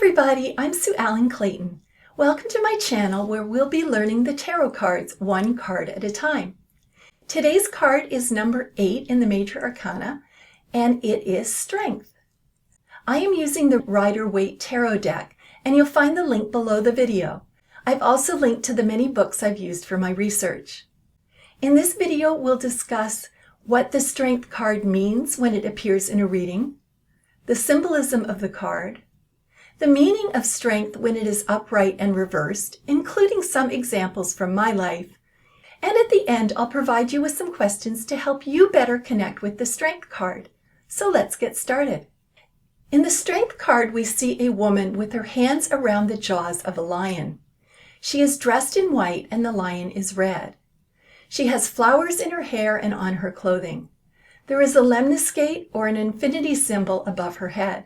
everybody, I'm Sue Ellen Clayton. Welcome to my channel where we'll be learning the tarot cards one card at a time. Today's card is number 8 in the Major Arcana, and it is Strength. I am using the Rider-Waite Tarot deck, and you'll find the link below the video. I've also linked to the many books I've used for my research. In this video, we'll discuss what the Strength card means when it appears in a reading, the symbolism of the card, the meaning of strength when it is upright and reversed, including some examples from my life, and at the end I'll provide you with some questions to help you better connect with the Strength card. So let's get started. In the Strength card, we see a woman with her hands around the jaws of a lion. She is dressed in white and the lion is red. She has flowers in her hair and on her clothing. There is a lemniscate or an infinity symbol above her head.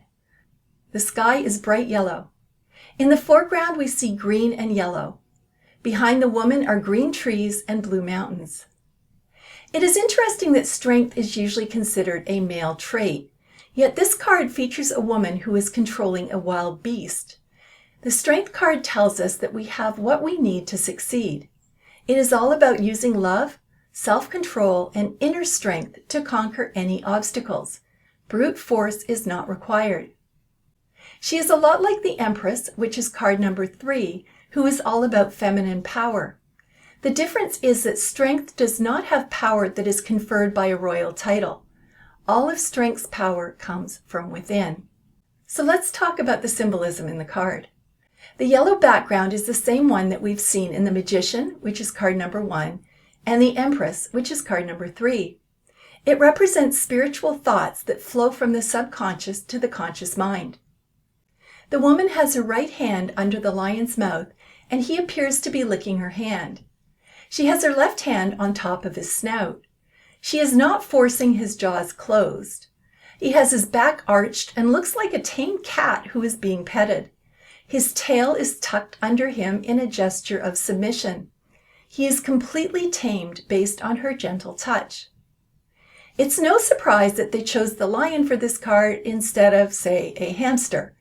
The sky is bright yellow. In the foreground, we see green and yellow. Behind the woman are green trees and blue mountains. It is interesting that strength is usually considered a male trait, yet this card features a woman who is controlling a wild beast. The Strength card tells us that we have what we need to succeed. It is all about using love, self-control, and inner strength to conquer any obstacles. Brute force is not required. She is a lot like the Empress, which is card number 3, who is all about feminine power. The difference is that Strength does not have power that is conferred by a royal title. All of Strength's power comes from within. So let's talk about the symbolism in the card. The yellow background is the same one that we've seen in the Magician, which is card number 1, and the Empress, which is card number 3. It represents spiritual thoughts that flow from the subconscious to the conscious mind. The woman has her right hand under the lion's mouth, and he appears to be licking her hand. She has her left hand on top of his snout. She is not forcing his jaws closed. He has his back arched and looks like a tame cat who is being petted. His tail is tucked under him in a gesture of submission. He is completely tamed based on her gentle touch. It's no surprise that they chose the lion for this card instead of, say, a hamster.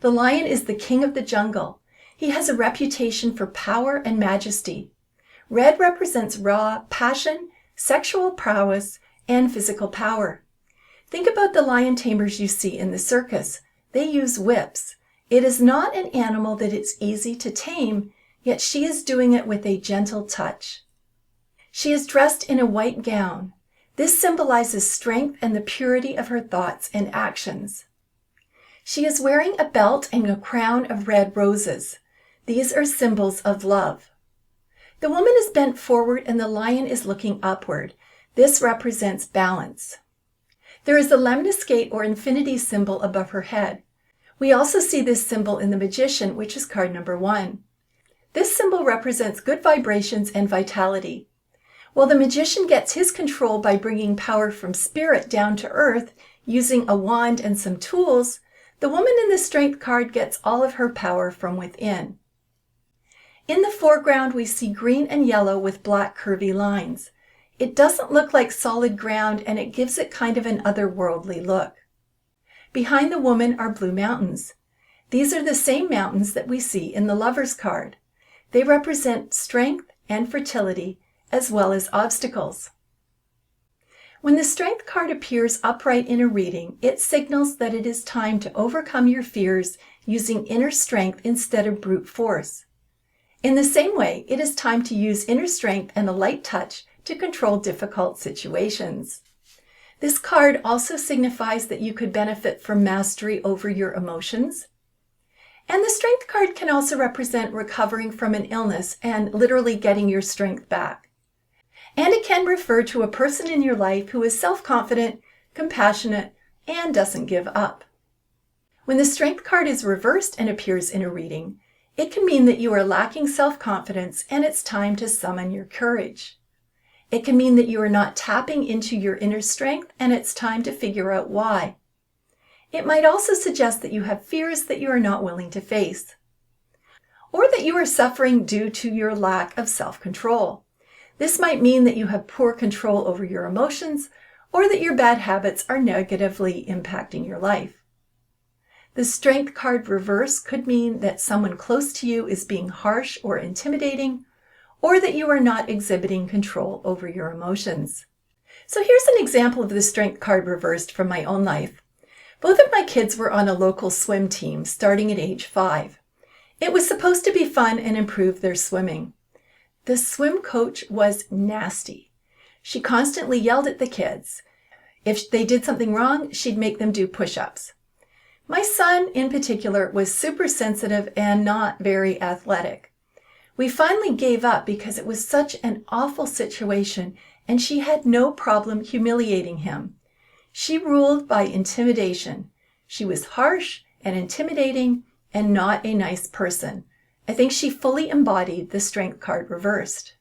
The lion is the king of the jungle. He has a reputation for power and majesty. Red represents raw passion, sexual prowess, and physical power. Think about the lion tamers you see in the circus. They use whips. It is not an animal that it's easy to tame, yet she is doing it with a gentle touch. She is dressed in a white gown. This symbolizes strength and the purity of her thoughts and actions. She is wearing a belt and a crown of red roses. These are symbols of love. The woman is bent forward and the lion is looking upward. This represents balance. There is a lemniscate or infinity symbol above her head. We also see this symbol in the Magician, which is card number 1. This symbol represents good vibrations and vitality. While the Magician gets his control by bringing power from spirit down to earth using a wand and some tools, the woman in the Strength card gets all of her power from within. In the foreground, we see green and yellow with black curvy lines. It doesn't look like solid ground, and it gives it kind of an otherworldly look. Behind the woman are blue mountains. These are the same mountains that we see in the Lover's card. They represent strength and fertility, as well as obstacles. When the Strength card appears upright in a reading, it signals that it is time to overcome your fears using inner strength instead of brute force. In the same way, it is time to use inner strength and a light touch to control difficult situations. This card also signifies that you could benefit from mastery over your emotions. And the Strength card can also represent recovering from an illness and literally getting your strength back. And it can refer to a person in your life who is self-confident, compassionate, and doesn't give up. When the Strength card is reversed and appears in a reading, it can mean that you are lacking self-confidence and it's time to summon your courage. It can mean that you are not tapping into your inner strength and it's time to figure out why. It might also suggest that you have fears that you are not willing to face, or that you are suffering due to your lack of self-control. This might mean that you have poor control over your emotions or that your bad habits are negatively impacting your life. The strength card reverse could mean that someone close to you is being harsh or intimidating, or that you are not exhibiting control over your emotions. So here's an example of the strength card reversed from my own life. Both of my kids were on a local swim team starting at age 5. It was supposed to be fun and improve their swimming. The swim coach was nasty. She constantly yelled at the kids. If they did something wrong, she'd make them do push-ups. My son, in particular, was super sensitive and not very athletic. We finally gave up because it was such an awful situation and she had no problem humiliating him. She ruled by intimidation. She was harsh and intimidating and not a nice person. I think she fully embodied the strength card reversed.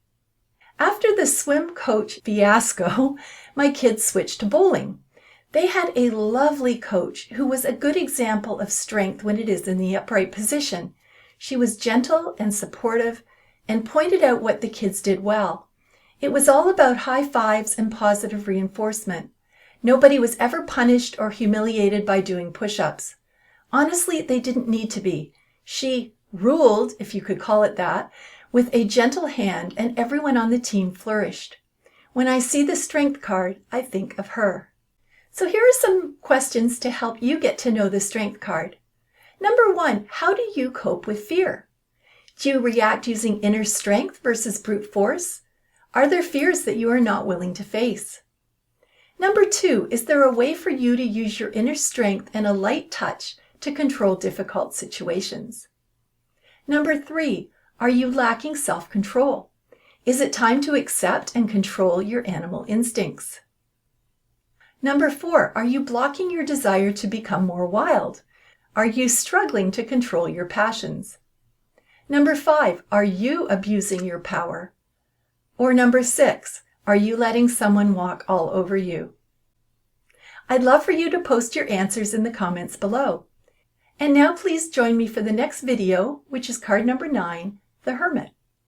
After the swim coach fiasco, my kids switched to bowling. They had a lovely coach who was a good example of strength when it is in the upright position. She was gentle and supportive and pointed out what the kids did well. It was all about high fives and positive reinforcement. Nobody was ever punished or humiliated by doing push-ups. Honestly, they didn't need to be. She ruled, if you could call it that, with a gentle hand, and everyone on the team flourished. When I see the strength card, I think of her. So here are some questions to help you get to know the strength card. Number 1, how do you cope with fear? Do you react using inner strength versus brute force? Are there fears that you are not willing to face? Number 2, is there a way for you to use your inner strength and a light touch to control difficult situations? Number 3, are you lacking self-control? Is it time to accept and control your animal instincts? Number 4, are you blocking your desire to become more wild? Are you struggling to control your passions? Number 5, are you abusing your power? Or number 6, are you letting someone walk all over you? I'd love for you to post your answers in the comments below. And now please join me for the next video, which is card number 9, the Hermit.